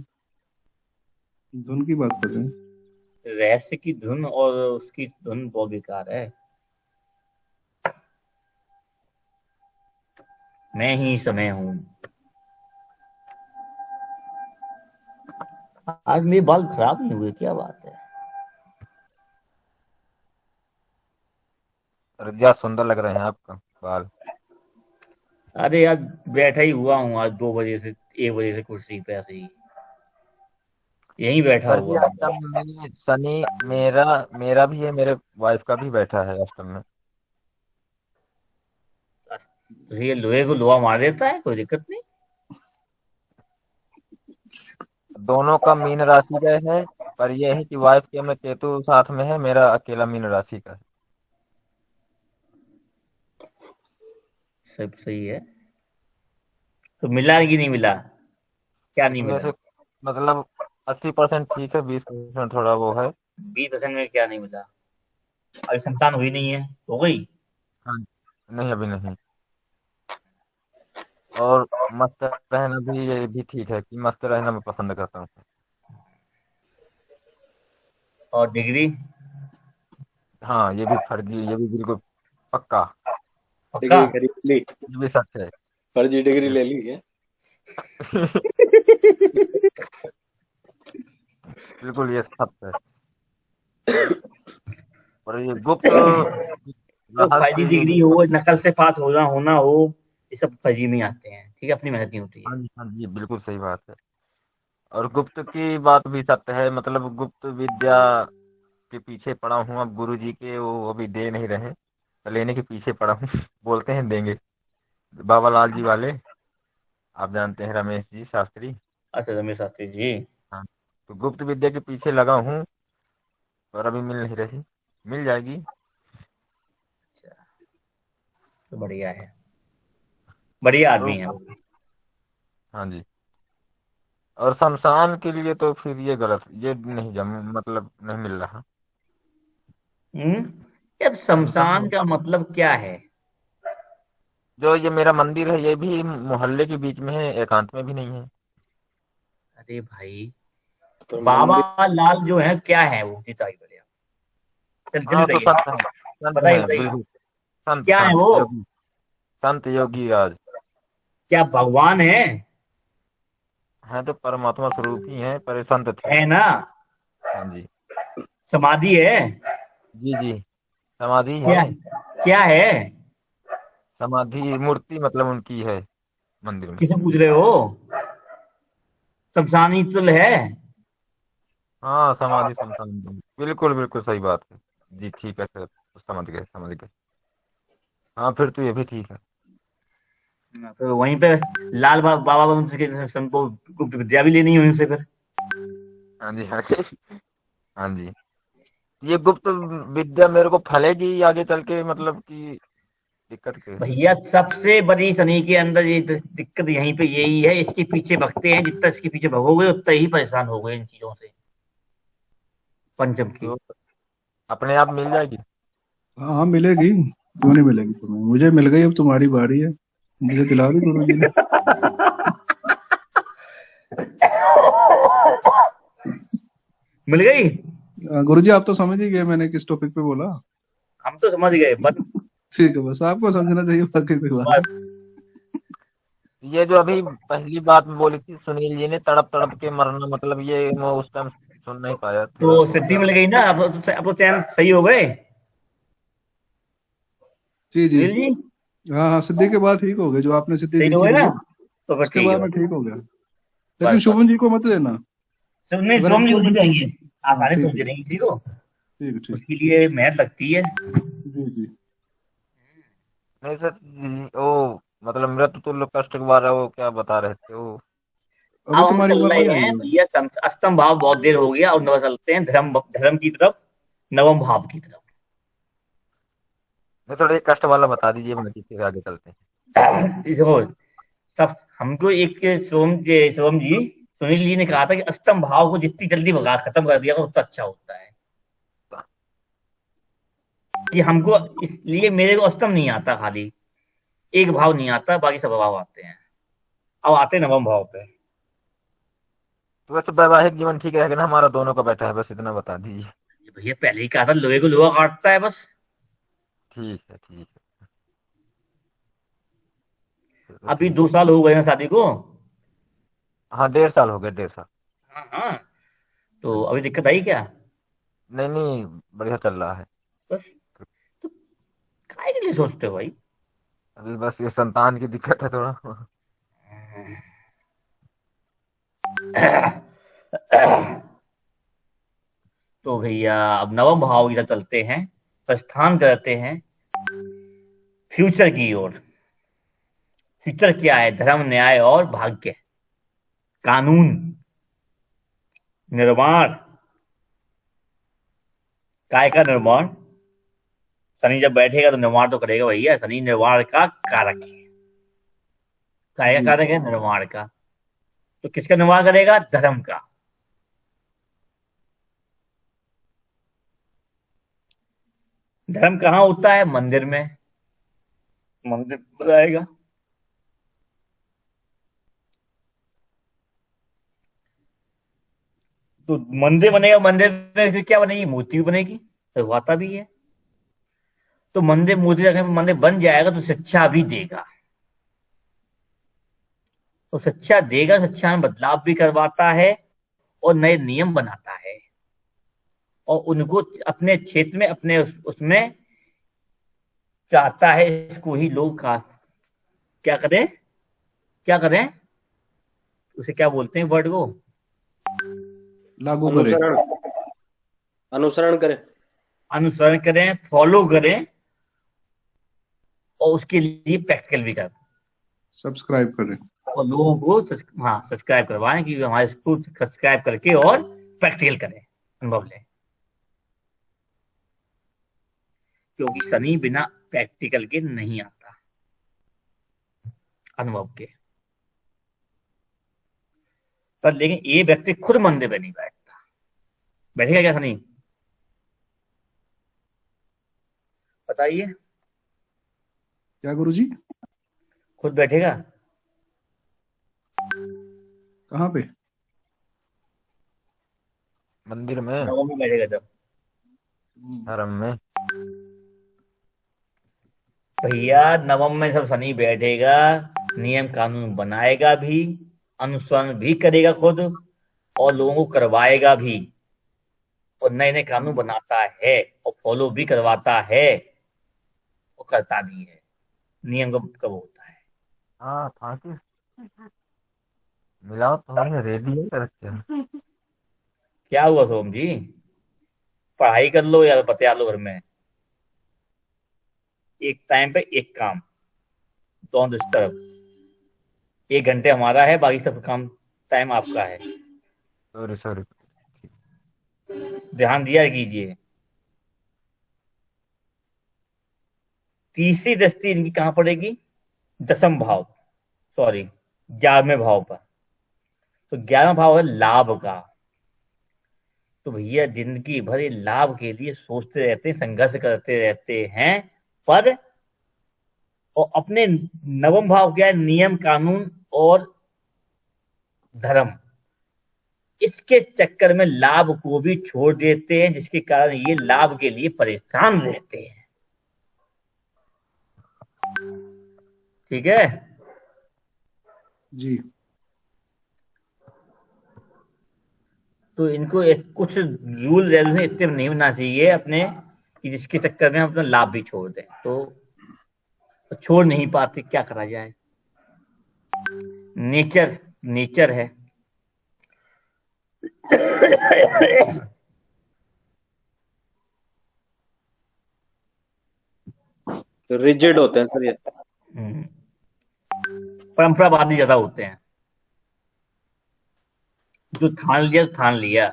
धुन की बात कर रहे हैं। रहस्य की धुन और उसकी धुन बहुत बेकार है। मैं ही समय हूं। आज मेरे बाल खराब नहीं हुए, क्या बात है? क्या सुंदर लग रहे हैं आपका बाल। अरे यार, बैठा ही हुआ हूँ आज 2 बजे से, 1 बजे से कुर्सी पे ऐसे ही यहीं बैठा सर जी हुआ हूँ। अष्टम में शनि मेरा मेरा भी है, मेरे वाइफ का भी बैठा है अष्टम में। तो ये लोहे को लोहा मार देता है, कोई दिक्कत नहीं। दोनों का मीन राशि का है, पर यह है कि वाइफ के में केतु साथ में है, मेरा अकेला मीन राशि का है। सब सही है। तो मिला कि नहीं मिला? क्या नहीं उसमें मिला? से मतलब 80% ठीक है, 20% थोड़ा वो है। 20% में क्या नहीं मिला? अभी संतान हुई नहीं है, हो गई? हाँ, नहीं अभी नहीं। और मस्त रहना भी, ये भी ठीक है कि मस्त रहना मैं पसंद करता हूँ। और डिग्री? हाँ ये भी फर्जी, ये भी बिल्कुल पक्का, पक्का? डिग्री खरीद ली? ये भी सच है। फर्जी डिग्री ले ली है। बिल्कुल ये सच है। और ये गुप्त तो फर्जी रहस्य ये डिग्री भी। हो, नकल से पास होना हो, ये सब फर्जी में आते हैं। ठीक है? अपनी मेहनत नहीं होती है। हाँ जी बिल्कुल सही बात है। और गुप्त की बात भी सत्य है, मतलब गुप्त विद्या के पीछे पड़ा हूँ। अब गुरु जी के वो अभी दे नहीं रहे, तो लेने के पीछे पड़ा हूँ। बोलते हैं देंगे, बाबा लाल जी वाले, आप जानते हैं, रमेश जी शास्त्री। अच्छा, रमेश शास्त्री जी। हाँ, तो गुप्त विद्या के पीछे लगा हूँ, और अभी मिल नहीं रही, मिल जाएगी। तो बढ़िया है, बढ़िया आदमी है तो वो। हाँ जी। और शमशान के लिए तो फिर ये गलत, ये नहीं मतलब नहीं मिल रहा। अब शमशान शमशान, का मतलब क्या है? जो ये मेरा मंदिर है, ये भी मोहल्ले के बीच में है, एकांत में भी नहीं है। अरे भाई, तो मंदिर बाबा लाल जो है क्या है वो, बताइए बढ़िया। जल्दी हाँ तो बताइए, संत है, संत बताइए है बताइए, बिल्कुल। संत क्या है संत वो? योगी, संत योगी राज क्या भगवान है, तो परमात्मा स्वरूप ही है, पर ये संत थे। है ना? हाँ जी। समाधि है? जी जी, समाधि है। क्या क्या है? समाधि मूर्ति मतलब उनकी है मंदिर में। किसे पूछ रहे हो? शमशानी तुल है? हाँ, समाधि शमशान, बिल्कुल बिल्कुल सही बात है। जी ठीक है सर, समझ गए समझ गए। हाँ फिर तो ये भी ठीक है। तो वहीं पे लाल बाबा उनसे को गुप्त विद्या भी लेनी है उनसे फिर। हाँ जी हाँ जी। हाँ जी, ये गुप्त विद्या मेरे को फलेगी आगे चल के, मतलब कि दिक्कत कैसे है? भैया सबसे बड़ी शनि के अंदर ये दिक्कत यहीं पे यही है, इसके पीछे भगते हैं, जितना इसके पीछे भगोगे उतना ही परेशान हो गए इन चीजों से, पंचम की। तो अपने आप मिल जाएगी। हाँ हाँ मिलेगी, क्यों नहीं मिलेगी तुम्हें, मुझे मिल गई, अब तुम्हारी बारी है, मुझे दिला दी गुरु जी ने। मिल गई। गुरु जी आप तो समझ ही गए मैंने किस टॉपिक पे बोला। हम तो समझ गए, बस ठीक है, बस आपको समझना चाहिए, बाकी कोई बात बस। नहीं। ये जो अभी पहली बात में बोली थी सुनील जी ने, तड़प तड़प के मरना, मतलब ये मैं उस टाइम सुन नहीं पाया, थोड़ा तो तो सिद्धि क्या। मिल गई ना, अब तो चैन सही हो गए जी जी। सुनील जी। हाँ हाँ, सिद्धि के बाद ठीक हो गए, जो आपने सिद्धि सही दी हो थी गए ना? मुझे, तो फिर उसके ठीक है, बाद मैं बस ठीक हो गया। लेकिन बस बस। शुभम जी को मत देना। नहीं, अगर सोम जी इनको, को नहीं देंगे, हाँ आसानी से ठीक समझ है, नहीं, ठीक हो। ठीक है, ठीक। उसके लिए मेहनत लगती है। जी जी। नहीं सर वो मतलब मृत तुल्य कष्ट के बारे में वो क्या बता रहे थे वो। अभी अब हम तुम्हारी चल उम्र रहे नहीं आई हैं है। भैया, अष्टम भाव बहुत देर हो गया, और नवा चलते हैं धर्म धर्म की तरफ, नवम भाव की तरफ। नहीं, थोड़ा एक कष्ट वाला बता दीजिए, बाकी फिर आगे चलते हैं। देखो, सब हमको एक सोम जी, सुनील जी ने कहा था कि अष्टम भाव को जितनी जल्दी भगा खत्म कर दिया उतना अच्छा होता है। कि हमको, इसलिए मेरे को अष्टम नहीं आता, खाली एक भाव नहीं आता, बाकी सब भाव आते हैं। अब आते हैं नवम भाव पे। तो वैसे वैवाहिक जीवन ठीक रहेगा ना हमारा दोनों का, बैठा है, बस इतना बता दीजिए। भैया पहले ही कहा था, लोहे को लोहा काटता है बस। ठीक है ठीक है, चलो अभी ठीक 2 साल हो गए ना शादी को। है। हाँ 1.5 साल हो गए, 1.5 साल। हाँ हाँ। हाँ तो जी। अभी दिक्कत आई क्या? नहीं नहीं, बढ़िया चल रहा है। बस। तो काहे के लिए सोचते हो भाई? अभी बस ये संतान की दिक्कत है थोड़ा। तो भैया अब नवम भाव की तरफ चलते हैं, प्रस्थान करते हैं फ्यूचर की ओर। फ्यूचर क्या है? धर्म, न्याय और भाग्य, कानून, निर्माण। काय का निर्माण? शनि जब बैठेगा तो निर्माण तो करेगा भैया, शनि निर्माण का कारक है। काय का जी कारक है? निर्माण का। तो किसका निर्माण करेगा? धर्म का। धर्म कहाँ होता है? मंदिर में। मंदिर बनाएगा। तो मंदिर बनेगा, मंदिर में फिर क्या बनेगी? मूर्ति भी बनेगी, तो होता भी है। तो मंदिर, मूर्ति अगर मंदिर बन जाएगा तो शिक्षा भी देगा। तो शिक्षा देगा, शिक्षा में बदलाव भी करवाता है, और नए नियम बनाता है, और उनको अपने क्षेत्र में, अपने उसमें चाहता है इसको ही लोग का क्या करें, क्या करें, उसे क्या बोलते हैं वर्ड को? लागू करें। अनुसरण अनुसरण करें। अनुसरण करें, फॉलो करें, और उसके लिए प्रैक्टिकल भी करें, सब्सक्राइब करें। और लोगों को सब्सक्राइब करवाएं कि हमारे स्कूल सब्सक्राइब करके और प्रैक्टिकल करें, अनुभव लें। क्योंकि शनि बिना प्रैक्टिकल के नहीं आता, अनुभव के। पर लेकिन ये व्यक्ति खुद मंदिर में नहीं बैठता, बैठेगा क्या शनि? बताइए, क्या गुरुजी? खुद बैठेगा? कहाँ पे? मंदिर में, नवम में बैठेगा जब। हरम में। भैया नवम में सब शनि बैठेगा, नियम कानून बनाएगा भी, अनुसरण भी करेगा खुद, और लोगों को करवाएगा भी, और नए नए कानून बनाता है, और फॉलो भी करवाता है, और करता भी है। नियम कब होता है? हाँ फांसी मिलाओ तो हमने रेडी है रखे। क्या हुआ सोम जी? पढ़ाई कर लो या बतिया लो घर में, एक टाइम पे एक काम, डोंट डिस्टर्ब। 1 घंटे हमारा है, बाकी सब काम टाइम आपका है, सॉरी सॉरी। ध्यान दिया कीजिए। तीसरी दृष्टि इनकी कहां पड़ेगी? दसम भाव, सॉरी 11वें भाव पर। तो 11वां भाव है लाभ का। तो भैया जिंदगी भर ये लाभ के लिए सोचते रहते हैं, संघर्ष करते रहते हैं, पर और अपने नवम भाव क्या है? नियम कानून और धर्म, इसके चक्कर में लाभ को भी छोड़ देते हैं, जिसके कारण ये लाभ के लिए परेशान रहते हैं। ठीक है जी। तो इनको कुछ रूल रेगुलेशन इतने नहीं होना चाहिए अपने, कि जिसके चक्कर में हम अपना लाभ भी छोड़ दें। तो छोड़ नहीं पाते, क्या करा जाए? नेचर नेचर है। तो रिजिड होते हैं सर ये। परंपरावादी ज्यादा होते हैं, जो ठान लिया तो ठान लिया।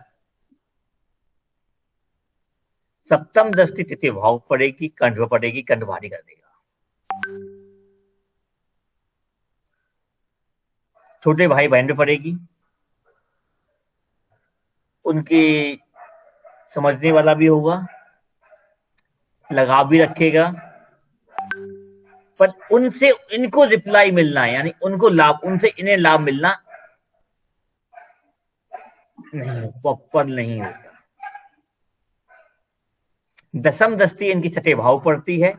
सप्तम दृष्टि तृतीय भाव पड़ेगी, कंठ पर पड़ेगी, कंठ भारी कर देगा। छोटे भाई बहन पे पड़ेगी, उनकी समझने वाला भी होगा, लगाव भी रखेगा, पर उनसे इनको रिप्लाई मिलना है, यानी उनको लाभ, उनसे इन्हें लाभ मिलना नहीं, प्रॉपर नहीं होता। दसम दृष्टि इनकी छठे भाव पड़ती है।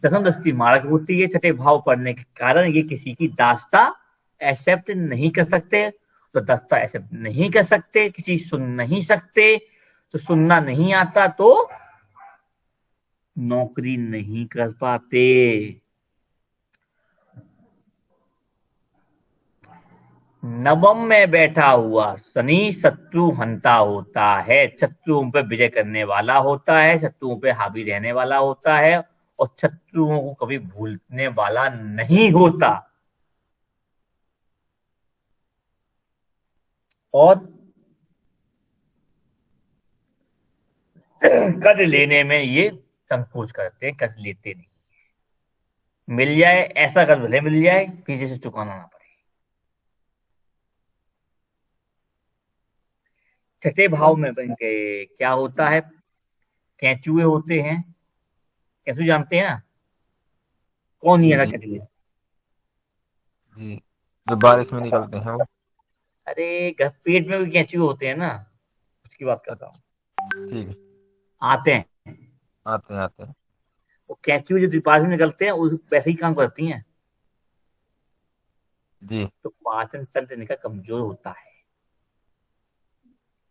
दसम दृष्टि मार्ग होती है, छठे भाव पड़ने के कारण ये किसी की दास्ता एक्सेप्ट नहीं कर सकते। तो दास्ता एक्सेप्ट नहीं कर सकते, किसी सुन नहीं सकते, तो सुनना नहीं आता तो नौकरी नहीं कर पाते। नवम में बैठा हुआ शनि शत्रु हंता होता है, शत्रुओं पे विजय करने वाला होता है, शत्रुओं पे हावी रहने वाला होता है, और शत्रुओं को कभी भूलने वाला नहीं होता। और कर्ज लेने में ये संकोच करते हैं, कर्ज लेते नहीं। मिल जाए ऐसा कर्ज भले मिल जाए, पीछे से चुकाना ना पड़े। छठे भाव में क्या होता है? कैचुए होते हैं। कैचू जानते हैं ना? कौन नहीं है ना कैचुए? जी, जो बारिश में निकलते हैं वो। अरे पेट में भी कैचुए होते हैं ना, उसकी बात करता हूँ। ठीक है, आते हैं, आते हैं आते हैं। वो कैचुए जो बारिश में निकलते हैं वैसे ही काम करती हैं। जी। तो पाचन तंत्र इनका कमजोर होता है,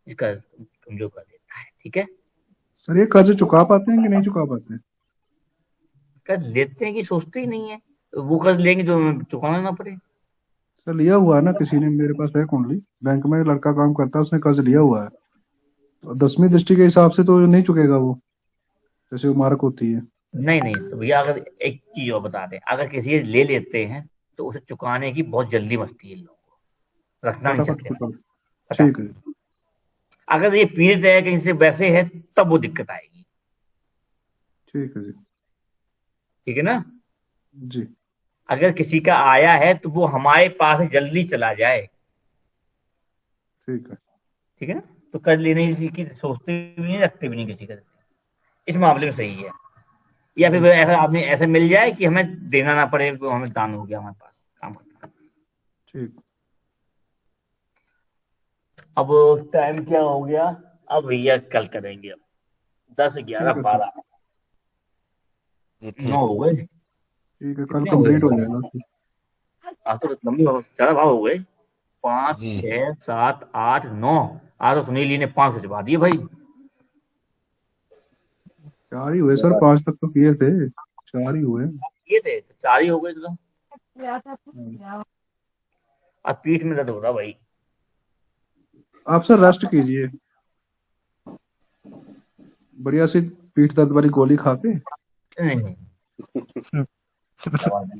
इसका कमजोर कर देता है। ठीक है सर, ये कर्ज चुका पाते हैं कि नहीं चुका पाते हैं? कर्ज लेते हैं कि सोचते ही नहीं है, वो कर्ज लेंगे जो चुकाना ना पड़े। सर लिया हुआ है ना किसी ने, मेरे पास है कुंडली, बैंक में लड़का काम करता है, उसने कर्ज लिया हुआ है, तो 10वीं दृष्टि के हिसाब से तो नहीं चुकेगा वो, जैसे वो मार्क होती है। नहीं नहीं, तो भैया अगर एक चीज और बता दें, अगर किसी से ले लेते हैं तो उसे चुकाने की बहुत जल्दी मस्ती है इन लोगों को, रखना नहीं फटाफट चाहते चुका। फटाफट। ठीक है। अगर ये पीड़ित है कहीं से वैसे है तब वो दिक्कत आएगी। ठीक है जी। ठीक है ना। जी। अगर किसी का आया है तो वो हमारे पास जल्दी चला जाए। ठीक है। ठीक है ना। तो कर लेने की सोचते भी नहीं, रखते भी नहीं किसी का, इस मामले में सही है। या फिर जी। ऐसा आदमी ऐसे मिल जाए कि हमें देना ना पड़े, तो हमें दान हो गया हमारे पास काम करना। ठीक। अब टाइम क्या हो गया, अब भैया कल करेंगे। अब 10 11 ठीक है सर। 12 जी 9 ठीक। हो गए। ठीक है, कल कितने हो कंप्लीट हो गए जाएगा फिर। आज तो लंबी ज्यादा भाव हो गए। 5 जी 6 7 8 9। आज तो सुनील जी ने 5 खिंचवा दिए भाई। 4 ही हुए सर, 5 तक तो किए थे, 4 ही हुए। ये थे तो 4 ही हो गए तो। हम्म। अब पीठ में दर्द हो रहा भाई। आप सर रेस्ट कीजिए, बढ़िया सी पीठ दर्द वाली गोली खा के। नहीं नहीं, दवा नहीं।